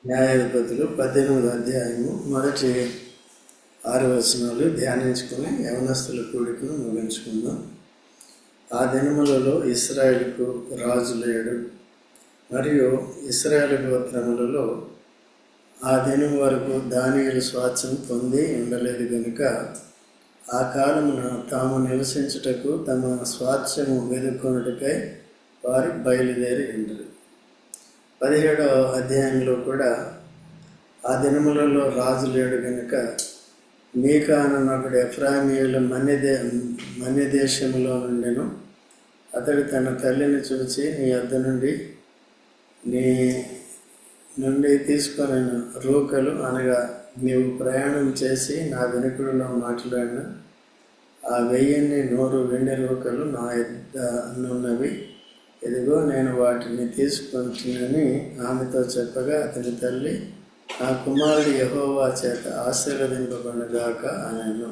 న్యాయాధిపతులు 18వ అధ్యాయము మొదటి 6 వచనాలు ధ్యానించుకుని యవనస్తుల కూడికను ముగించుకుందాం. ఆ దినములలో ఇశ్రాయేలుకు రాజు లేడు, మరియు ఇశ్రాయేలు గోత్రములలో ఆ దినం వరకు దానియేలు స్వాస్థ్యం పొంది ఉండలేదు గనుక ఆ కాలమున తాము నివసించుటకు తమ స్వాస్థ్యము వెదుకొనుటకై వారు బయలుదేరి ఉండరు. 17వ అధ్యాయంలో కూడా ఆ దినములలో రాజు లేడు కనుక మీకా అనున్నప్పుడు ఎఫ్రాయిమీయుల మన్యదేశంలో నుండెను. అతడు తన తల్లిని చూచి నీ వద్ద నుండి తీసుకొని రూకలు అనగా నీవు ప్రయాణం చేసి నా వెనుకడులో మాట్లాడిన ఆ 1,100 వెండి రూకలు నా యొద్ద నున్నవి, ఇదిగో నేను వాటిని తీసుకుంటున్నానని ఆమెతో చెప్పగా అతని తల్లి నా కుమారుడు యెహోవా చేత ఆశీర్వదింపబడుగాక అనెను.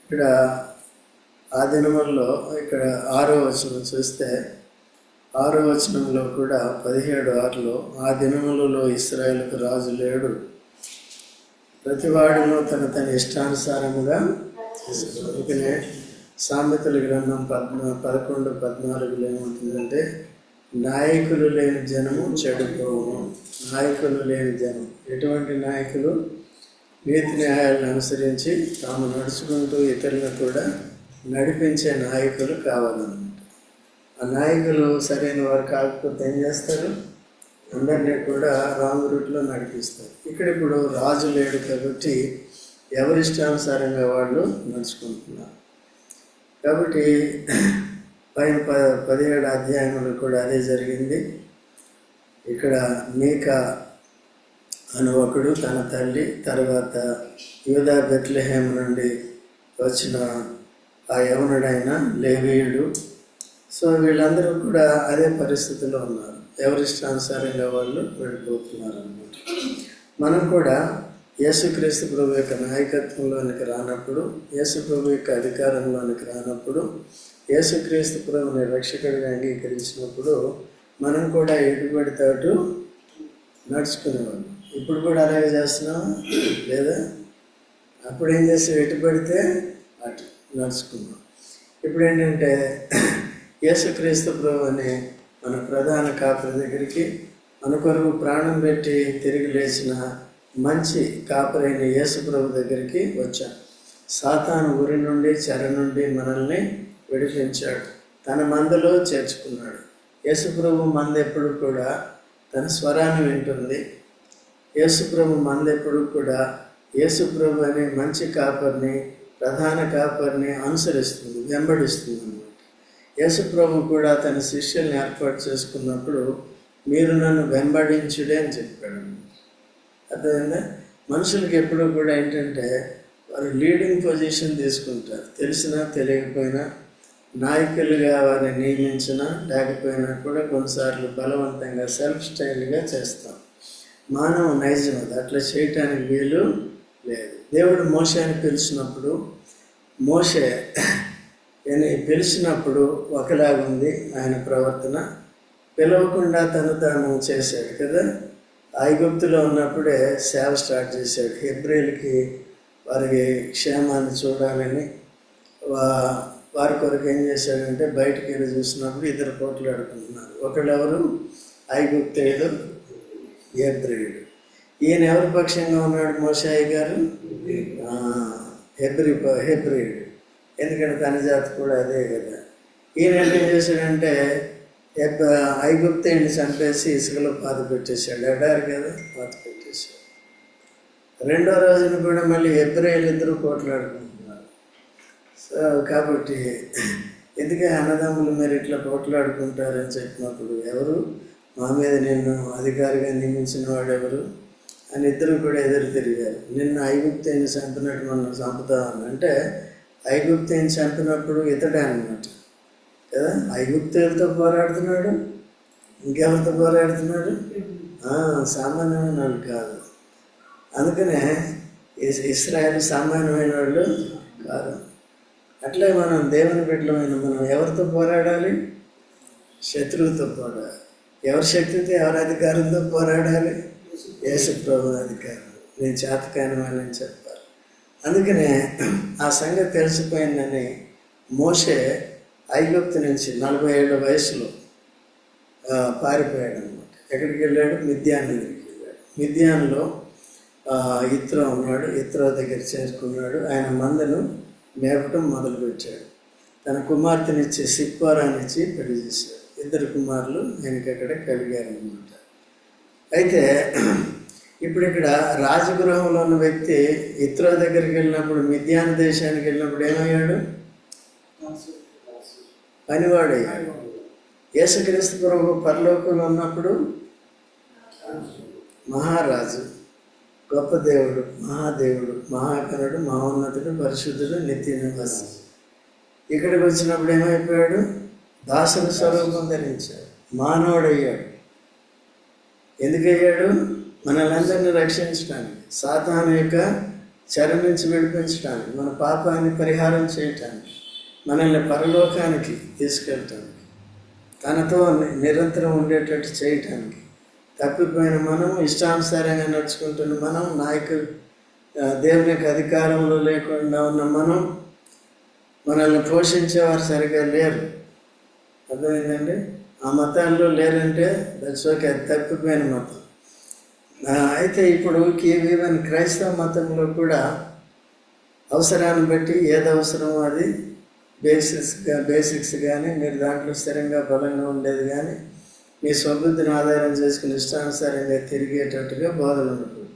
ఇక్కడ ఆ దినముల్లో ఇక్కడ 6వ వచనం చూస్తే 6వ వచనంలో కూడా 17:6లో ఆ దినములలో ఇశ్రాయేలుకు రాజు లేడు, ప్రతివాడును తన ఇష్టానుసారముగా చేసుకునే. సామెతల గ్రంథం 11:14 ఏముంటుందంటే నాయకులు లేని జనము చెడిపోవును. నాయకులు లేని జనం ఎటువంటి నాయకులు? నీతి న్యాయాలను అనుసరించి తాము నడుచుకుంటూ ఇతరులను కూడా నడిపించే నాయకులు కావాలన్నమాట. ఆ నాయకులు సరైన వారు కాకపోతే ఏం చేస్తారు? అందరినీ కూడా రాంగ్ రూట్లో నడిపిస్తారు. ఇప్పుడు రాజు లేడు కాబట్టి ఎవరిష్టానుసారంగా వాళ్ళు నడుచుకుంటున్నారు. కాబట్టి పైన 17 అధ్యాయంలో కూడా అదే జరిగింది. ఇక్కడ మీకా అను ఒకడు తన తల్లి, తర్వాత యూదా బెత్లెహేం నుండి వచ్చిన ఆ యవనుడైన లేవీయుడు. సో వీళ్ళందరూ కూడా అదే పరిస్థితిలో ఉన్నారు. ఎవరిష్టానుసారంగా వాళ్ళు వెళ్ళిపోతున్నారు అన్నమాట. మనం కూడా యేసుక్రీస్తు ప్రభు యొక్క నాయకత్వంలోనికి రానప్పుడు, యేసు ప్రభు యొక్క అధికారంలోనికి రానప్పుడు, యేసుక్రీస్తు ప్రభుని రక్షకుడిగా అంగీకరించినప్పుడు మనం కూడా ఎటు పడితే అటు నడుచుకునేవాళ్ళం. ఇప్పుడు కూడా అలాగే చేస్తున్నాం లేదా? అప్పుడు ఏం చేస్తాం? ఎటు పడితే అటు నడుచుకున్నాం. ఇప్పుడు ఏంటంటే యేసుక్రీస్తు ప్రభు అనే మన ప్రధాన కాపరి దగ్గరికి మన కొరకు ప్రాణం పెట్టి తిరిగి లేచిన మంచి కాపరైన యేసు ప్రభు దగ్గరికి వచ్చాం. సాతాను ఉరి నుండి, చెర నుండి మనల్ని విడిపించాడు, తన మందలో చేర్చుకున్నాడు. యేసు ప్రభు మంద ఎప్పుడు కూడా తన స్వరాన్ని వింటుంది. యేసు ప్రభు మంద ఎప్పుడు కూడా యేసు ప్రభు అనే మంచి కాపరిని, ప్రధాన కాపరిని అనుసరిస్తుంది, వెంబడిస్తుంది అన్నమాట. యేసు ప్రభు కూడా తన శిష్యుల్ని ఏర్పాటు చేసుకున్నప్పుడు మీరు నన్ను వెంబడించుడే అని చెప్పాడు. అర్థమైందా? మనుషులకి ఎప్పుడూ కూడా ఏంటంటే వారు లీడింగ్ పొజిషన్ తీసుకుంటారు. తెలిసినా తెలియకపోయినా, నాయకులుగా వారిని నియమించినా లేకపోయినా కూడా కొన్నిసార్లు బలవంతంగా సెల్ఫ్ స్టైల్గా చేస్తాం. మానవ నైజం అది, అట్లా చేయటానికి వీలు లేదు. దేవుడు మోషేని పిలిచినప్పుడు, మోషే పిలిచినప్పుడు ఒకలాగుంది ఆయన ప్రవర్తన, పిలవకుండా తాను చేశాడు కదా. ఐగుప్తులో ఉన్నప్పుడే సేవ స్టార్ట్ చేశాడు. హెబ్రీలకి వారికి క్షేమాన్ని చూడాలని వారి కొరకు ఏం చేశాడంటే బయటికి వెళ్ళి చూసినప్పుడు ఇద్దరు పోట్లాడుకుంటున్నారు. ఒకళ్ళెవరు? ఐగుప్తేయుడు, హెబ్రీయుడు. ఈయన ఎవరి పక్షంగా ఉన్నాడు? మోషే గారు హెబ్రీయుడు. ఎందుకంటే తన జాతి కూడా అదే కదా. ఈయన ఏం చేశాడంటే ఐగుప్తేయుడిని చంపేసి ఇసుకలో పాత పెట్టేశాడు. ఎడారు కదా, పాత పెట్టేశాడు. రెండో రోజున కూడా మళ్ళీ హెబ్రీయులు ఇద్దరు పోట్లాడుకుంటున్నారు. సో కాబట్టి ఎందుకే అన్నదమ్ములు మీరు ఇట్లా పోట్లాడుకుంటారని చెప్పినప్పుడు, ఎవరు మా మీద నిన్ను అధికారిగా నియమించిన వాడు ఎవరు అని ఇద్దరు కూడా ఎదురు తిరిగారు. నిన్న ఐగుప్తేయుని చంపినట్టు మనం చంపుతామని అంటే ఐగుప్తేయుని చంపినప్పుడు ఇతడే అన్నమాట కదా. ఐగుప్తేయులతో పోరాడుతున్నాడు, ఇంకెవరితో పోరాడుతున్నాడు? సామాన్యమైన వాళ్ళు కాదు. అందుకనే ఇశ్రాయేలు సామాన్యమైన వాళ్ళు కాదు. అట్లే మనం దేవుని బిడ్డలమైన మనం ఎవరితో పోరాడాలి? శత్రువుతో పోరాడాలి. ఎవరి శక్తితో, ఎవరి అధికారంతో పోరాడాలి? యేసు ప్రభు అధికారం. నేను చేతకాని వాళ్ళని చెప్పాలి. అందుకనే ఆ సంగతి తెలిసిపోయిందని మోషే ఐగుప్తు నుంచి 40 ఏళ్ల వయసులో పారిపోయాడు అనమాట. ఎక్కడికి వెళ్ళాడు? మిద్యాన్ దగ్గరికి వెళ్ళాడు. మిద్యాన్లో ఇత్రో ఉన్నాడు. ఇత్రో దగ్గర చేరుకున్నాడు. ఆయన మందను మేపటం మొదలుపెట్టాడు. తన కుమార్తెనిచ్చి సిప్పోరానిచ్చి పెళ్లి చేశాడు. 2 కుమారులు ఆయనకి అక్కడ కలిగారనమాట. అయితే ఇప్పుడు ఇక్కడ రాజగృహంలో ఉన్న వ్యక్తి ఇత్రో దగ్గరికి వెళ్ళినప్పుడు, మిద్యాన్ దేశానికి వెళ్ళినప్పుడు ఏమయ్యాడు? పనివాడయ్యాడు. యేసుక్రీస్తు ప్రభు పరలోకంలో ఉన్నప్పుడు మహారాజు, గొప్ప దేవుడు, మహాదేవుడు, మహాకరుడు, మహోన్నతుడు, పరిశుద్ధుడు, నిత్య నివాసి. ఇక్కడికి వచ్చినప్పుడు ఏమైపోయాడు? దాసుని స్వరూపం ధరించాడు, మానవుడయ్యాడు. ఎందుకయ్యాడు? మనల్ని అందరినీ రక్షించడానికి, సాతాను యొక్క చెర నుంచి విడిపించడానికి, మన పాపాన్ని పరిహారం చేయటానికి, మనల్ని పరలోకానికి తీసుకెళ్ళటానికి, తనతో నిరంతరం ఉండేటట్టు చేయటానికి. తప్పిపోయిన మనం, ఇష్టానుసారంగా నడుచుకుంటున్న మనం, దేవుని యొక్క అధికారంలో లేకుండా ఉన్న మనం, మనల్ని పోషించేవారు సరిగా లేరు. అర్థమైందండి? ఆ మతాల్లో లేరంటే దట్స్ ఓకే, అది తప్పిపోయిన మతం. అయితే ఇప్పుడు ఈవెన్ క్రైస్తవ మతంలో కూడా అవసరాన్ని బట్టి ఏది అవసరమో అది బేసిక్స్ కానీ, మీరు దాంట్లో స్థిరంగా బలంగా ఉండేది కానీ, మీ స్వబుద్ధిని ఆధారం చేసుకుని ఇష్టానుసారంగా తిరిగేటట్టుగా బోధలు ఉండకూడదు.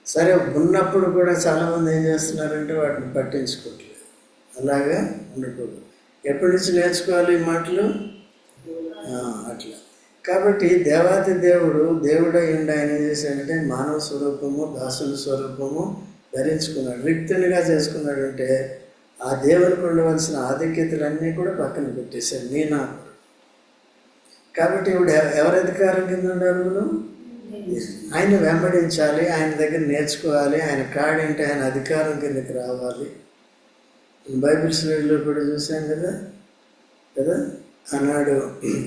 సరే, ఉన్నప్పుడు కూడా చాలామంది ఏం చేస్తున్నారంటే వాటిని పట్టించుకోవట్లేదు. అలాగా ఉండకూడదు. ఎప్పటి నుంచి నేర్చుకోవాలి ఈ మాటలు? అట్లా. కాబట్టి దేవాతి దేవుడై ఉండి ఆయన ఏం చేశాడంటే మానవ స్వరూపము, దాసుని స్వరూపము ధరించుకున్నాడు. రిక్తునిగా చేసుకున్నాడంటే ఆ దేవునికి ఉండవలసిన ఆధిక్యతలన్నీ కూడా పక్కన పెట్టేశాడు. నీ నాకు. కాబట్టి ఇప్పుడు ఎవరి అధికారం కింద ఉండాలి? మనం ఆయన వెంబడించాలి, ఆయన దగ్గర నేర్చుకోవాలి. ఆయన కాడంటే ఆయన అధికారం కిందకి రావాలి. బైబిల్ స్టడీలో కూడా చూసాం కదా ఆనాడు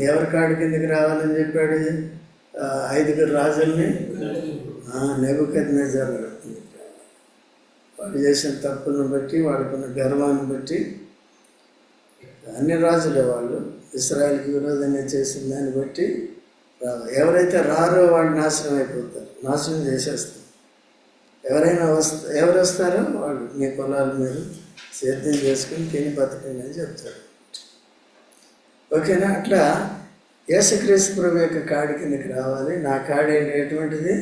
ఎవరి కాడి కిందకి రావాలని చెప్పాడు? 5 రాజుల్ని నెబుకద్నెజర్ వాళ్ళు చేసిన తప్పులను బట్టి, వాళ్ళకున్న గర్వాన్ని బట్టి, అన్ని రాజులే వాళ్ళు ఇశ్రాయేలుకి విరోధంగా చేసిన దాన్ని బట్టి ఎవరైతే రారో వాళ్ళు నాశనం అయిపోతారు, నాశనం చేసేస్తారు. ఎవరు వస్తారో వాళ్ళు మీ పొలాలు మీరు సేద్యం చేసుకుని తిని బతకండి అని చెప్తారు. ఓకేనా? అట్లా యేసుక్రీస్తు ప్రభు యొక్క కాడి కిందకి రావాలి. నా కాడి ఎటువంటిది?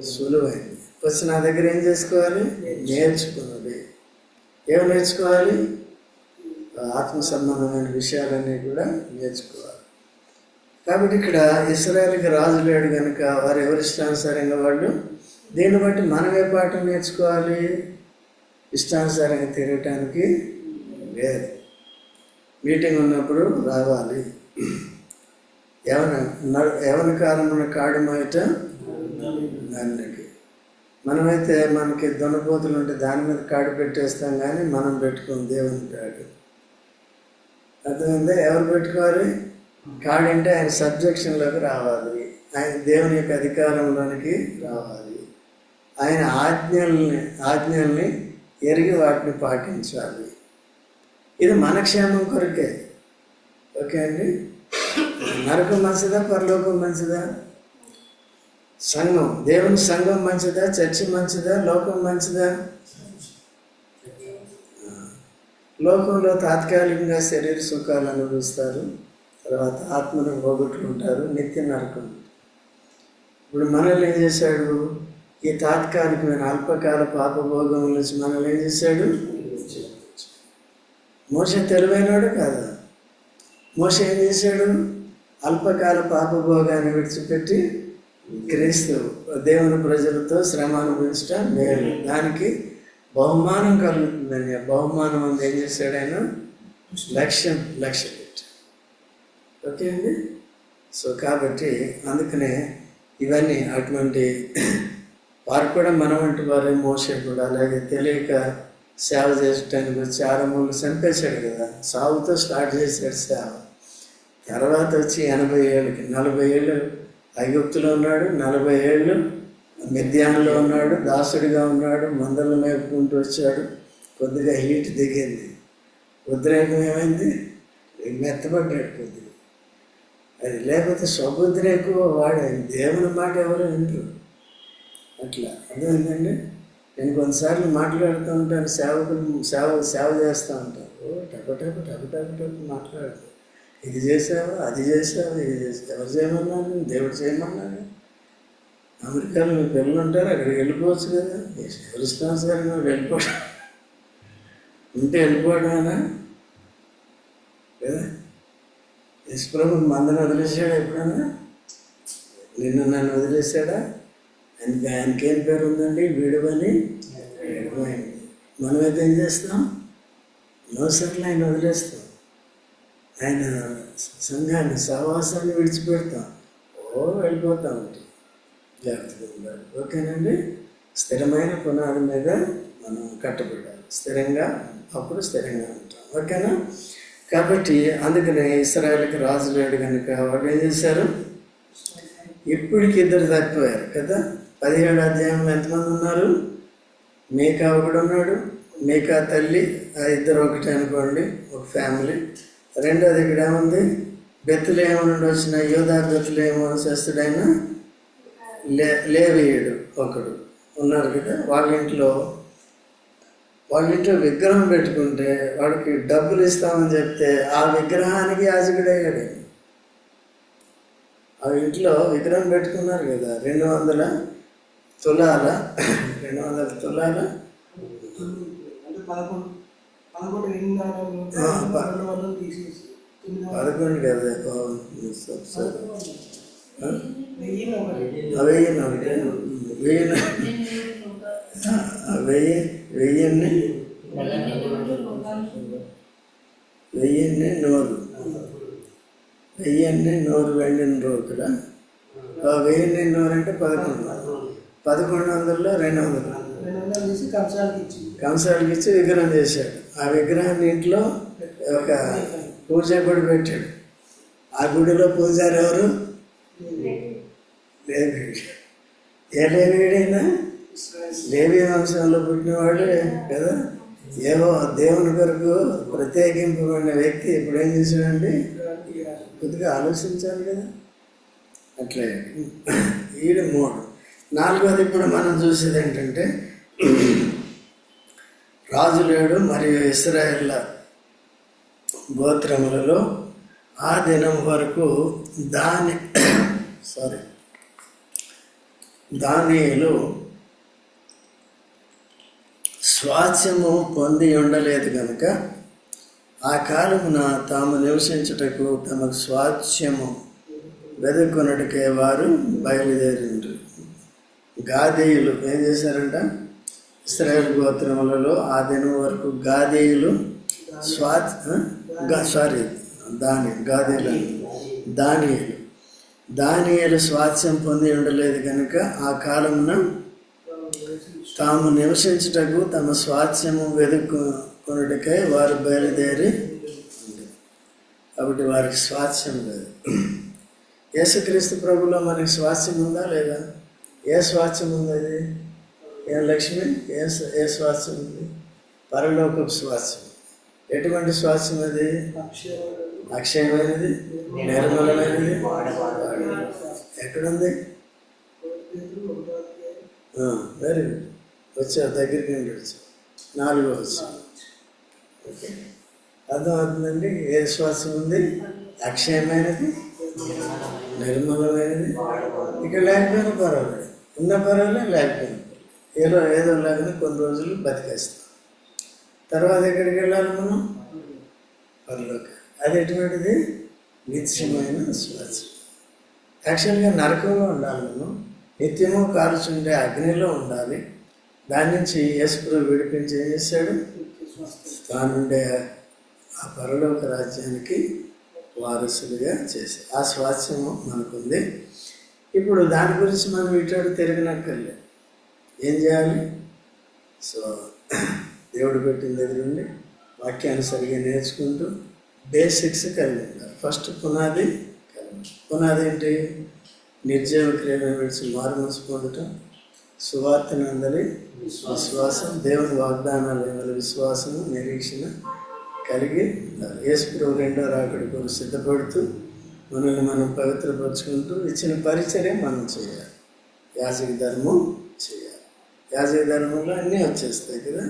సులువైంది. వచ్చి నా దగ్గర ఏం చేసుకోవాలి? నేర్చుకున్నది. ఏం నేర్చుకోవాలి? ఆత్మ సంబంధమైన విషయాలన్నీ కూడా నేర్చుకోవాలి. కాబట్టి ఇక్కడ ఇశ్రాయేలుకి రాజు లేడు కనుక వారు ఎవరి ఇష్టానుసారంగా వాళ్ళు, దీన్ని బట్టి మనమే పాఠం నేర్చుకోవాలి. ఇష్టానుసారంగా తిరగటానికి లేదు. మీటింగ్ ఉన్నప్పుడు రావాలి. ఎవరి కాలమున కాడి మాట దానికి. మనమైతే మనకి దొనపోతులు ఉంటే దాని మీద కాడి పెట్టేస్తాం, కానీ మనం పెట్టుకోం దేవుని కాడు. అర్థమైందా? ఎవరు పెట్టుకోవాలి? కాడి అంటే ఆయన సబ్జెక్షన్లోకి రావాలి, ఆయన దేవుని యొక్క అధికారంలోనికి రావాలి, ఆయన ఆజ్ఞల్ని ఎరిగి వాటిని పాటించాలి. ఇది మన క్షేమం కొరకే. ఓకే అండి? నరకం మంచిదా? పరలోకం మంచిదా? సంఘం, దేవుని సంఘం మంచిదా? చర్చి మంచిదా? లోకం మంచిదా? లోకంలో తాత్కాలికంగా శరీర సుఖాలు అనుభవిస్తారు, తర్వాత ఆత్మను పోగొట్టుకుంటారు, నిత్య నరకం. ఇప్పుడు మనల్ని ఏం చేశాడు? ఈ తాత్కాలికమైన అల్పకాల పాపభోగం నుంచి మనల్ని ఏం చేశాడు? మోషే తెలివైనాడు కాదా? మోషే ఏం చేశాడు? అల్పకాల పాపభోగాన్ని విడిచిపెట్టి క్రీస్తు దేవుని ప్రజలతో శ్రమ అనుభవించడం మేలు, దానికి బహుమానం కలుగుతుందని బహుమానం అంది ఏం చేశాడు? ఆయన లక్ష్యం పెట్టి. ఓకే అండి? సో కాబట్టి అందుకనే ఇవన్నీ అటువంటి వారు కూడా మనం వంటి వారే. మోషే కూడా అలాగే తెలియక సేవ చేయటానికి వచ్చి 6 చంపేశాడు కదా, సావుతో స్టార్ట్ చేశాడు సేవ. తర్వాత వచ్చి 80 ఏళ్ళకి 40 ఏళ్ళు ఐగుప్తులో ఉన్నాడు, 40 ఏళ్ళు మిద్యాన్లో ఉన్నాడు, దాసుడిగా ఉన్నాడు, మందలను మేపుకుంటూ వచ్చాడు. కొద్దిగా హీట్ దిగింది, ఉద్రేకం ఏమైంది, మెత్తబడ్డాడు కొద్దిగా. అది లేకపోతే స్వబుద్ధిరేకు వాడు దేవుని మాట ఎవరు వింటారు. అట్లా అర్థమైందండి. నేను కొన్నిసార్లు మాట్లాడుతూ ఉంటాను, సేవ చేస్తూ ఉంటాను. టపు మాట్లాడుతాను. ఇది చేసావా, అది చేసావా, ఇది చేసావు, ఎవరు చేయమన్నాను, దేవుడు చేయమన్నాడు. అమెరికాలో మీ పిల్లలు ఉంటారు, అక్కడికి వెళ్ళిపోవచ్చు కదా, ఇష్టానుసారంగా వెళ్ళిపోవడం ఉంటే వెళ్ళిపోవడమేనా కదా. యశ్వ్రభు మందని వదిలేసాడా ఎప్పుడన్నా? నిన్ను నన్ను వదిలేసాడా? ఆయనకేం పేరు ఉందండి, విడువని విడువైంది. మనమైతే ఏం చేస్తాం, నోసర్లు ఆయన వదిలేస్తాం, ఆయన సంఘాన్ని సహవాసాన్ని విడిచిపెడతాం, వెళ్ళిపోతూ ఉంటాం. జాగ్రత్తగా ఉండాలి. ఓకేనండి. స్థిరమైన పునాది మీద మనం కట్టబడాలి, స్థిరంగా, అప్పుడు స్థిరంగా ఉంటాం. ఓకేనా. కాబట్టి అందుకనే ఇశ్రాయేలుకి రాజు లేడు కనుక వాళ్ళు ఏం చేశారు, ఇప్పటికి 2 తప్పిపోయారు కదా. 17వ అధ్యాయంలో ఎంతమంది ఉన్నారు, మీకా ఒకడు ఉన్నాడు, మీకా తల్లి, ఆ 2 ఒకటే అనుకోండి, ఒక ఫ్యామిలీ. రెండోది ఇక్కడ ఏముంది, బెత్లెహేము నుండి వచ్చిన యోధా బెత్లెహేము వంశస్థుడైన లేవీయుడు ఒకడు ఉన్నారు కదా. వాళ్ళ ఇంట్లో విగ్రహం పెట్టుకుంటే వాడికి డబ్బులు ఇస్తామని చెప్తే ఆ విగ్రహానికి యాజకుడయ్యాడు. ఆ ఇంట్లో విగ్రహం పెట్టుకున్నారు కదా, 200 తులాల 11 కదా, 1100 వెండిన రోజుల 1100 అంటే 1100లో 200 కంసాలకి ఇచ్చి విగ్రహం చేశాడు. ఆ విగ్రహాన్ని ఇంట్లో ఒక పూజ గుడి పెట్టాడు. ఆ గుడిలో పూజారి ఎవరు, లేవీయుడు. ఏ లేవీయుడైనా లేవీ వంశంలో పుట్టినవాడు కదా. ఏవో దేవుని కొరకు ప్రత్యేకింపబడిన వ్యక్తి ఇప్పుడు ఏం చేశాడండి, కొద్దిగా ఆలోచించాలి కదా. అట్లే ఈడు 3. 4వది ఇప్పుడు మనం చూసేది ఏంటంటే, రాజు లేడు మరియు ఇశ్రాయేళ్ల గోత్రములలో ఆ దినం వరకు దానియేలు స్వాస్థ్యము పొంది ఉండలేదు కనుక ఆ కాలమున తాము నివసించుటకు తమకు స్వాస్థ్యము వెదుకొనుటకే వారు బయలుదేరిండ్రు. గాదీయులు ఏం చేశారంట, ఇశ్రాయేలు గోత్రములలో ఆ దినం వరకు గాదీయులు దానియేలు స్వాస్థ్యం పొంది ఉండలేదు కనుక ఆ కాలమున తాము నివసించుటకు తమ స్వాస్థ్యము వెదుకొనుటకై వారు బయలుదేరి. కాబట్టి వారికి స్వాస్థ్యం లేదు. యేసుక్రీస్తు ప్రభులో మనకి స్వాస్థ్యం ఉందా లేదా? ఏ స్వాస్థ్యం ఉంది? అది ఏం లక్ష్మి, ఏ స్వాస్థ్యం ఉంది? పరలోకపు స్వాస్థ్యం. ఎటువంటి స్వాస్థ్యం అది? అక్షయమైనది, నిర్మలమైనది. ఎక్కడుంది? వెరీ గుడ్, వచ్చావు, దగ్గరికి నుండి వచ్చావు. 4వ వచ్చావు. ఓకే, అర్థమవుతుందండి. ఏ స్వాస్థ్యం ఉంది? అక్షయమైనది, నిర్మలమైనది. ఇక్కడ లేకపోయినా పర్వాలేదు, ఉన్న పర్వాలేదు, లేకపోయినా ఏదో లేకపోతే కొన్ని రోజులు బతికేస్తాం. తర్వాత ఎక్కడికి వెళ్ళాలి మనం? పరలోక. అది ఎటువంటిది? నిత్యమైన స్వాస్థ్యం. యాక్చువల్గా నరకంలో ఉండాలి మనం, నిత్యము కాల్చుండే అగ్నిలో ఉండాలి. దాని నుంచి యేసుప్రభువు విడిపించి ఏం చేశాడు? తానుండే ఆ పరలోక రాజ్యానికి వారసులుగా చేసి ఆ స్వాస్థ్యము మనకుంది. ఇప్పుడు దాని గురించి మనం ఇటు తిరగనక్కర్లేదు. ఏం చేయాలి? సో దేవుడు పెట్టిన దగ్గర నుండి వాక్యాన్ని సరిగా నేర్చుకుంటూ బేసిక్స్ కలిగి ఉండాలి. ఫస్ట్ పునాది ఏంటి? నిర్జీవ క్రియలను విడిచి మారుమనసు పొందటం, సువార్తను అందరి విశ్వాసం, దేవుని వాగ్దానాల మీద విశ్వాసము, నిరీక్షణ కలిగి ఉండాలి. యేసుప్రభు రెండో రాకడ కొరకు సిద్ధపడుతూ మనల్ని మనం పవిత్రపరుచుకుంటూ ఇచ్చిన పరిచర్య మనం చేయాలి. యాజక ధర్మం చేయాలి. యాజక ధర్మంలో అన్నీ వచ్చేస్తాయి కదా.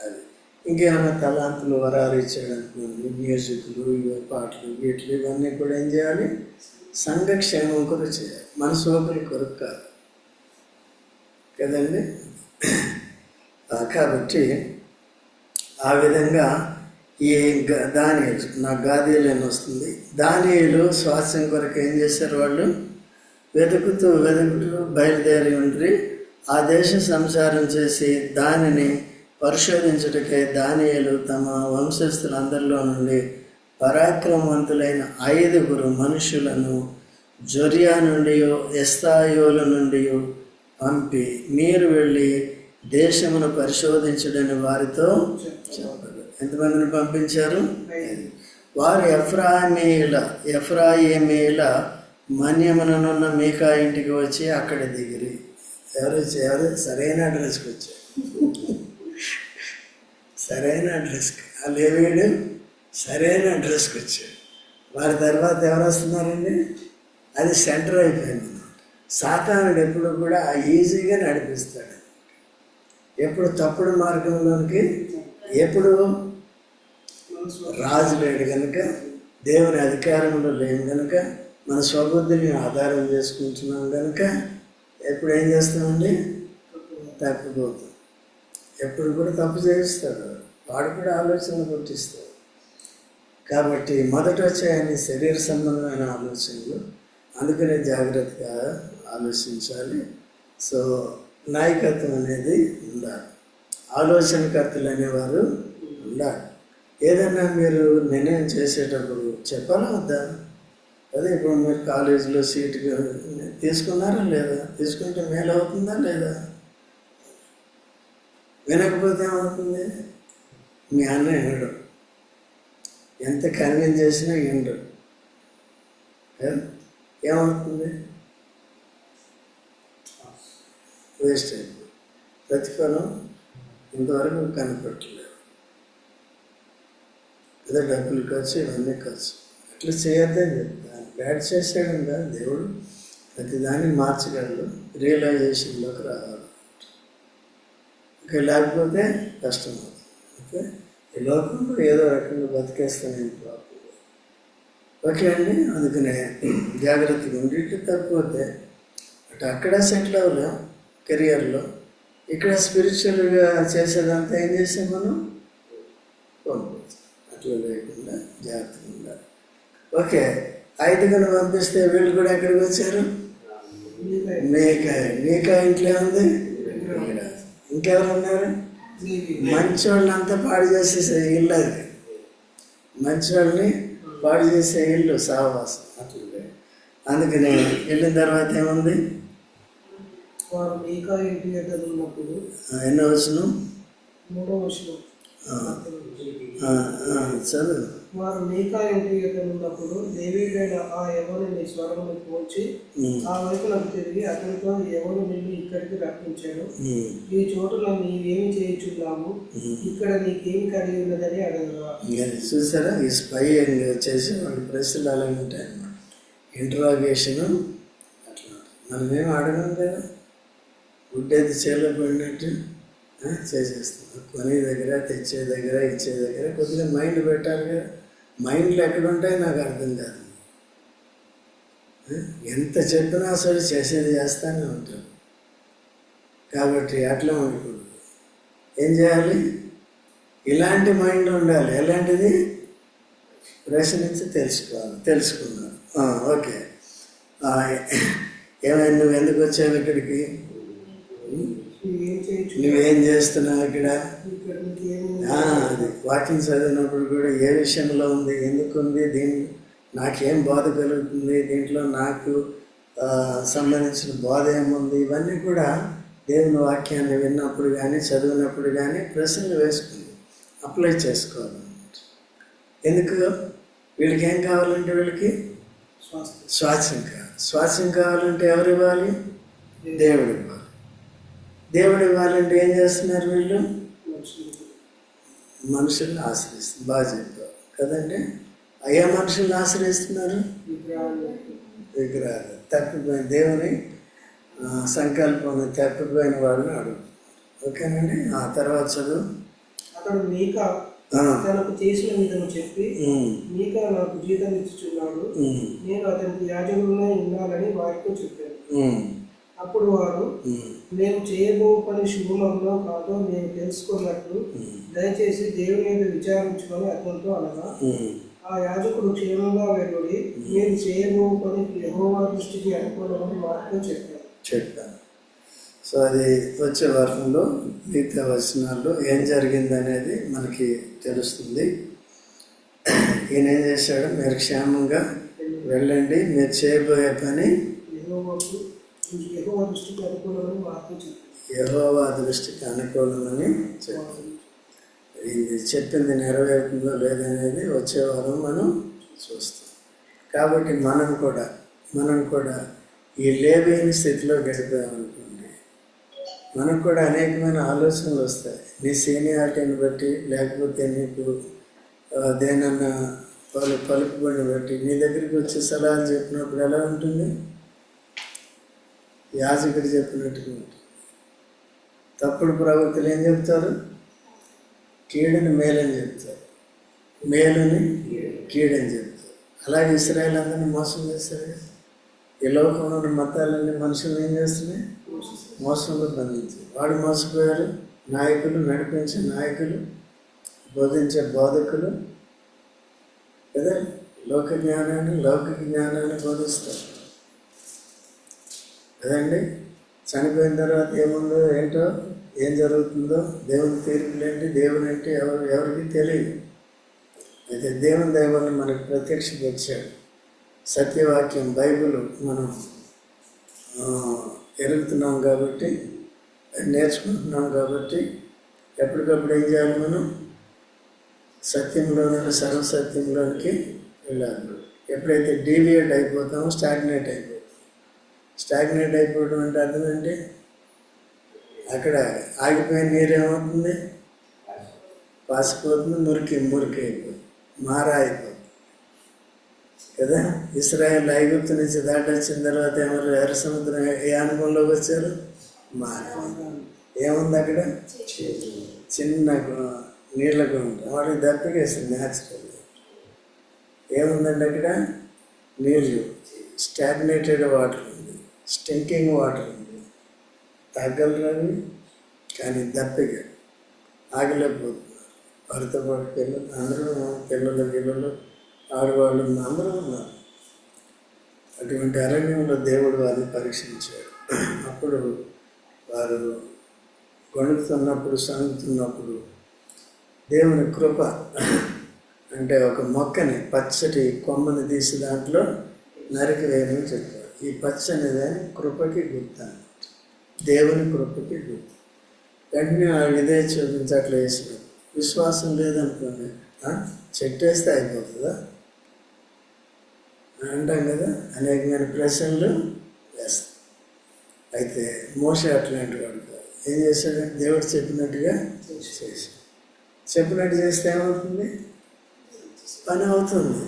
అది ఇంకేమైనా తలాంతులు వరాలు ఇచ్చాడు అనుకోండి, మ్యూజిక్లు, ఇవి పాటలు, వీటిలు ఇవన్నీ కూడా ఏం చేయాలి? సంఘక్షేమం కొరకు చేయాలి, మన సోకుల కొరకు కాదు కదండి. కాబట్టి ఆ విధంగా ఈ దానియేలు, నాకు గాదీయులు అని వస్తుంది, దానియేలు స్వాస్థ్యం కొరకు ఏం చేశారు? వాళ్ళు వెతుకుతూ బయలుదేరి ఉండి ఆ దేశ సంచారం చేసి దానిని పరిశోధించుటకై దానియేలు తమ వంశస్థులందరిలో నుండి పరాక్రమవంతులైన 5 మనుషులను జొరియా నుండి ఎస్తాయోల నుండి పంపి, మీరు వెళ్ళి దేశమును పరిశోధించడని వారితో చెప్పారు. ఎంతమందిని పంపించారు? వారు ఎఫ్రాయిమీయుల మన్యముననున్న మీకా ఇంటికి వచ్చి అక్కడ దిగిరి. ఎవరు సరైన అడ్రస్కి వచ్చారు. సరైన అడ్రస్కి ఆ లేవీయుడు సరైన అడ్రస్కి వచ్చాడు. వారి తర్వాత ఎవరు వస్తున్నారండి? అది సెంటర్ అయిపోయింది. సాతానుడు ఎప్పుడు కూడా ఈజీగా నడిపిస్తాడు. ఎప్పుడు తప్పుడు మార్గంలోనికి, ఎప్పుడు రాజు లేడు కనుక, దేవుని అధికారంలో లేము కనుక, మన స్వబుద్ధిని ఆధారం చేసుకుంటున్నాం కనుక ఎప్పుడు ఏం చేస్తామండి? తప్పిపోతాం. ఎప్పుడు కూడా తప్పు చేయిస్తాడు వాడు, కూడా ఆలోచనలు పుట్టిస్తాడు. కాబట్టి మొదట వచ్చాయని శరీర సంబంధమైన ఆలోచనలు, అందుకనే జాగ్రత్తగా ఆలోచించాలి. సో నాయకత్వం అనేది ఉండాలి, ఆలోచనకర్తలు అనేవారు ఉండాలి. ఏదన్నా మీరు నిర్ణయం చేసేటప్పుడు చెప్పాలా వద్దా? అదే ఇప్పుడు మీరు కాలేజీలో సీటు తీసుకున్నారా లేదా? తీసుకుంటే మేలు అవుతుందా లేదా? వినకపోతే ఏమవుతుంది? మీ అన్న వినడు, ఎంత కన్విన్స్ చేసినా వినడు. ఏమవుతుంది? వేస్ట్ అయిపోతుంది. ప్రతిఫలం ఇంతవరకు కనపట్టలేదు కదా. డబ్బులు ఖర్చు, ఇవన్నీ ఖర్చు. అట్లా చేయొద్దని చెప్తాను. బ్యాడ్ చేసాడంగా దేవుడు ప్రతిదాన్ని మార్చగలడు, రియలైజేషన్లోకి రావాలి. ఇంకా లేకపోతే కష్టం అవుతుంది. ఓకే, ఈ లోకంలో ఏదో రకంగా బతికేస్తానే ప్రాబ్లం. ఓకే అండి, అందుకనే జాగ్రత్తగా ఉండి, తప్పిపోతే అటు అక్కడ సెటిల్ అవ్వలేం కెరియర్లో, ఇక్కడ స్పిరిచువల్గా చేసేదంతా ఏం చేసాం మనం? పంపిస్తాం. అట్లా లేకుండా జాగ్రత్తగా ఉండాలి. ఓకే, 5 పంపిస్తే వీళ్ళు కూడా ఎక్కడికి వచ్చారు? మీకా ఇంట్లో ఉంది. ఇంకెవరు ఉన్నారు? మంచోళ్ళంతా పాడు చేసేసే ఇల్లు అది. మంచోళ్ళని పాడు చేసే ఇల్లు సహవాసం. అట్లా అందుకని వెళ్ళిన తర్వాత ఏముంది? ఎన్నో వచనం? 3వ వచనం చదువు. వారు మీకా ఇంటి ఉన్నప్పుడు దేవీడైన ఆ యెహోవాని స్వరమును పోల్చి ఆ వైపునకు తిరిగి అతనితో, యెహోవా నిన్ను ఇక్కడికి రప్పించాడు, ఈ చోటులో నీవేమి చేయుచున్నావు, ఇక్కడ నీకేమి కలిగి ఉన్నదని అడగరా. చూసారా, ఈ స్పై వచ్చేసి వాళ్ళు ప్రశ్నలు అలా ఉంటాయి అన్నమాట. ఇంటరాగేషను అట్లా. మనమేం అడగం కదా, గుడ్డైతే చేలో పడినట్టు చేసేస్తాం. కొనే దగ్గర, తెచ్చే దగ్గర, ఇచ్చే దగ్గర కొద్దిగా మైండ్ పెట్టాలి కదా. మైండ్లో ఎక్కడుంటాయి నాకు అర్థం కాదు. ఎంత చెప్పినా అసలు చేసేది చేస్తానే ఉంటారు. కాబట్టి అట్లా ఉండకూడదు. ఏం చేయాలి? ఇలాంటి మైండ్ ఉండాలి. ఎలాంటిది? ప్రశ్నించి తెలుసుకున్నాను. ఓకే, ఏమైనా నువ్వు ఎందుకు వచ్చావు ఇక్కడికి? నువ్వేం చేస్తున్నావు ఇక్కడ? అది వాకింగ్ చదివినప్పుడు కూడా ఏ విషయంలో ఉంది, ఎందుకు ఉంది, నాకేం బాధ కలుగుతుంది, దీంట్లో నాకు సంబంధించిన బాధ ఏముంది, ఇవన్నీ కూడా దేవుని వాక్యాన్ని విన్నప్పుడు కానీ చదివినప్పుడు కానీ ప్రశ్నలు వేసుకుని అప్లై చేసుకోవాలన్నమాట. ఎందుకు? వీళ్ళకి ఏం కావాలంటే వీళ్ళకి స్వాస్థ్యం కావాలి. స్వాస్థ్యం కావాలంటే ఎవరు ఇవ్వాలి? దేవుడు ఇవ్వాలి. దేవుడు ఇవ్వాలంటే ఏం చేస్తున్నారు వీళ్ళు? మనుషుల్ని ఆశ్రయిస్తున్నారు. బాగా చెప్పారు కదండి. అయ్యా మనుషుల్ని ఆశ్రయిస్తున్నారు, విగ్రహాలు. తప్పిపోయిన దేవుని సంకల్పం తప్పిపోయిన వాళ్ళని అడుగు. ఓకేనండి. ఆ తర్వాత చదువు. అతడు మీకా తనకు చేసిన విధము చెప్పి, మీకా నాకు జీతం ఇచ్చుచున్నాడు, నేను అతనికి యాజకుడుగా ఉండాలని వారితో చెప్పాను. అప్పుడు వారు, మేము చేయబో పని శుభమో కాదో మేము తెలుసుకున్నట్లు దయచేసి దేవుని మీద విచారించుకొని అతనితో అనగా, ఆ యాజకుడు క్షేమంగా వెళ్ళుడి, మీరు చేయబో పని యెహోవా దృష్టికి అనుకూలమని వారితో చెప్పాను. సో అది వచ్చే వారంలో మిగతా వచనాల్లో ఏం జరిగింది అనేది మనకి తెలుస్తుంది. ఈయన ఏం చేశాడు? మీరు క్షేమంగా వెళ్ళండి, మీరు చేయబోయే పని యెహోవా దృష్టికి అనుకూలమని వారితో చెప్పాను. యెహోవా దృష్టికి అనుకూలమని చెప్పాను. ఇది చెప్పింది నెరవేరుతుందో లేదనేది వచ్చే వారం మనం చూస్తాం. కాబట్టి మనం కూడా ఈ లేవేని స్థితిలో గడిపామనుకోండి, మనకు కూడా అనేకమైన ఆలోచనలు వస్తాయి. నీ సీనియారిటీని బట్టి, లేకపోతే నీకు దేనన్నా పలుకుబడిని బట్టి నీ దగ్గరికి వచ్చి సలహాలు చెప్పినప్పుడు ఎలా ఉంటుంది? యాజకుడు చెప్పినట్టుగా ఉంటుంది. తప్పుడు ప్రవక్తలు ఏం చెప్తారు? కీడుని మేలని చెప్తారు, మేలుని కీడని చెప్తారు. అలాగే ఇశ్రాయేలు అందరినీ మోసం చేస్తారు కదా. ఈ లోకంలో ఉన్న మతాలన్నీ మనుషులు ఏం చేస్తున్నాయి? మోసంలో బంధించారు. వాడు మోసపోయారు. నాయకులు, నడిపించే నాయకులు, బోధించే బోధకులు కదా, లౌకిక జ్ఞానాన్ని బోధిస్తారు కదండి. చనిపోయిన తర్వాత ఏముందో ఏంటో, ఏం జరుగుతుందో, దేవుని తీర్పులేంటి, దేవుని అంటే ఎవరికి తెలియదు. అయితే దేవుని దయ వల్ల మనకు ప్రత్యక్షపరిచాడు. సత్యవాక్యం బైబిల్ మనం ఎరుగుతున్నాం కాబట్టి, నేర్చుకుంటున్నాం కాబట్టి ఎప్పటికప్పుడు ఏం చేయాలి? మనం సత్యంలో నుండి సర్వసత్యంలోనికి వెళ్ళాలి. ఎప్పుడైతే డీవియేట్ అయిపోతామో స్టాగ్నేట్ అయిపోతాం. స్టాగ్నేట్ అయిపోవడం అంటే అర్థం ఏంటి? అక్కడ ఆగిపోయిన నీరేమవుతుంది? పాసిపోతుంది, మురికి అయిపోతుంది, మారా అయిపోతుంది కదా. ఇశ్రాయేల్ ఐగుప్తు నుంచి దాటి వచ్చిన తర్వాత ఏమన్నా ఎర్ర సముద్రం ఏ అనుభవంలోకి వచ్చారు? మారా. ఏముంది అక్కడ? చిన్న నీళ్ళకు ఉంటుంది. వాటికి దప్పికేస్తుంది న్యాచురల్. ఏముందండి అక్కడ? నీళ్ళు, స్టాగ్నేటెడ్ వాటర్ ఉంది, స్టింకింగ్ వాటర్ ఉంది, తగ్గలవి కానీ దప్పిగా ఆగలేకపోతున్నారు. వారితో పాటు పిల్లలు ఆడవాళ్ళు అందరూ ఉన్నారు. అటువంటి అరణ్యంలో దేవుడు వారిని పరీక్షించాడు. అప్పుడు వారు గొణుకుతున్నప్పుడు, సాగుతున్నప్పుడు దేవుని కృప అంటే ఒక మొక్కని, పచ్చటి కొమ్మని తీసి దాంట్లో నరికి వేయమని చెప్పారు. ఈ పచ్చనిదే కృపకి గుర్తు, దేవుని కృపకి గుర్తు. వెంటనే ఇదే చూపించట్లు వేసిన విశ్వాసం లేదనుకోండి, చెట్టు వేస్తే అయిపోతుందా అంటాం కదా. అనేకమైన ప్రశ్నలు వేస్తాం. అయితే మోషే అట్లాంటి వాడు కాదు. ఏం చేశాడు? దేవుడు చెప్పినట్టుగా చేశాడు. చెప్పినట్టు చేస్తే ఏమవుతుంది? పని అవుతుంది.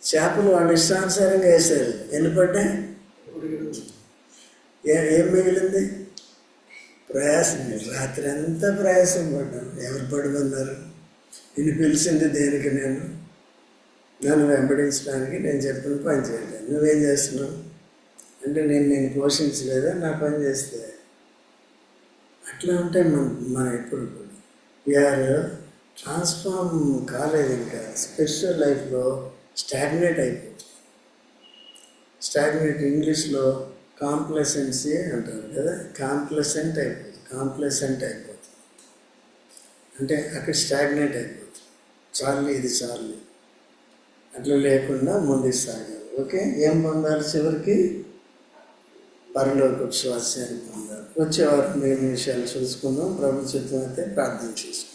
చేపలు వాళ్ళు ఇష్టానుసారంగా వేసారు. ఎన్ని పడ్డాయి? ఏం మిగిలింది? ప్రయాసం. రాత్రి అంతా ప్రయాసం పడ్డాను. ఎవరు పడుకున్నారు? నిన్ను పిలిచింది దేనికి? నన్ను వెంబడించడానికి, నేను చెప్పిన పని చేయలేదు. నువ్వేం చేస్తున్నావు అంటే, నేను పోషించలేదా నా పని చేస్తే? అట్లా ఉంటే మనం ఎప్పుడు వీఆర్ ట్రాన్స్ఫార్మ్ కాలేదు. ఇంకా స్పిరిచువల్ లైఫ్లో స్టాగ్నేట్ అయిపోతుంది. స్టాగ్నేట్ ఇంగ్లీష్లో కాంప్లసెన్సీ అంటారు కదా. కాంప్లసెంట్ అయిపోతుంది అంటే అక్కడ స్టాగ్నేట్ అయిపోతుంది. చాలు, ఇది చాలు, అట్లా లేకుండా ముందుకు సాగాలి. ఓకే, ఏం పొందాలి? చివరికి పరలోక స్వాస్యాన్ని పొందాలి. వచ్చేవారు మేము విషయాలు చూసుకుందాం. ప్రభు చిత్తం అయితే ప్రార్థన చేసుకుందాం.